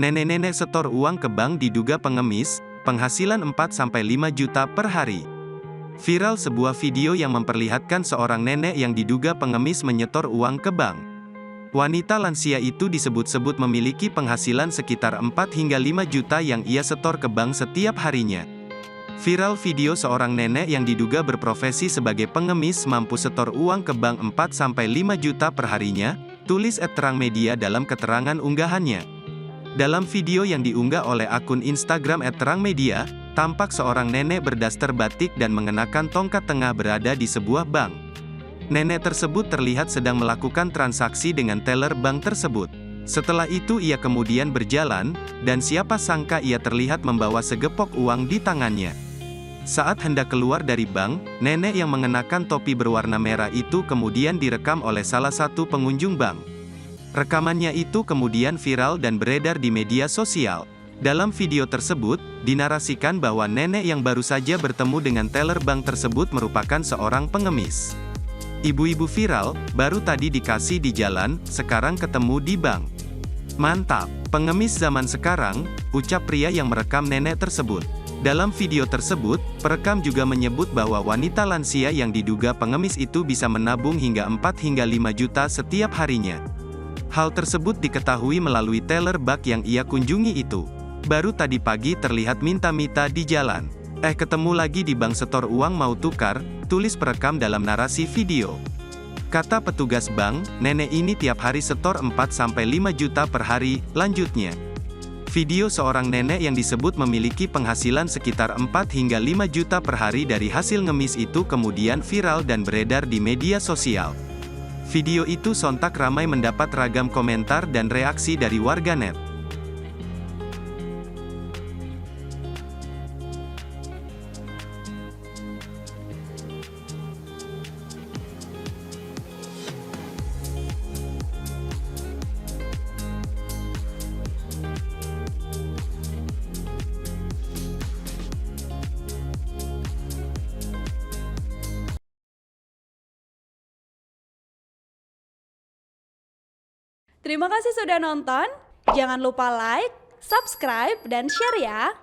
Nenek-nenek setor uang ke bank diduga pengemis, penghasilan 4-5 juta per hari. Viral sebuah video yang memperlihatkan seorang nenek yang diduga pengemis menyetor uang ke bank. Wanita lansia itu disebut-sebut memiliki penghasilan sekitar 4-5 juta yang ia setor ke bank setiap harinya. Viral video seorang nenek yang diduga berprofesi sebagai pengemis mampu setor uang ke bank 4-5 juta per harinya, tulis @terang media dalam keterangan unggahannya. Dalam video yang diunggah oleh akun Instagram @terang media, tampak seorang nenek berdaster batik dan mengenakan tongkat tengah berada di sebuah bank. Nenek tersebut terlihat sedang melakukan transaksi dengan teller bank tersebut. Setelah itu ia kemudian berjalan, dan siapa sangka ia terlihat membawa segepok uang di tangannya. Saat hendak keluar dari bank, nenek yang mengenakan topi berwarna merah itu kemudian direkam oleh salah satu pengunjung bank. Rekamannya itu kemudian viral dan beredar di media sosial. Dalam video tersebut, dinarasikan bahwa nenek yang baru saja bertemu dengan teller bank tersebut merupakan seorang pengemis. Ibu-ibu viral, baru tadi dikasih di jalan, sekarang ketemu di bank. Mantap, pengemis zaman sekarang, ucap pria yang merekam nenek tersebut. Dalam video tersebut, perekam juga menyebut bahwa wanita lansia yang diduga pengemis itu bisa menabung hingga 4-5 juta setiap harinya. Hal tersebut diketahui melalui teller bank yang ia kunjungi itu. Baru tadi pagi terlihat minta-minta di jalan. Ketemu lagi di bank setor uang mau tukar, tulis perekam dalam narasi video. Kata petugas bank, nenek ini tiap hari setor 4-5 juta per hari, lanjutnya. Video seorang nenek yang disebut memiliki penghasilan sekitar 4-5 juta per hari dari hasil ngemis itu kemudian viral dan beredar di media sosial. Video itu sontak ramai mendapat ragam komentar dan reaksi dari warganet. Terima kasih sudah nonton. Jangan lupa like, subscribe, dan share ya.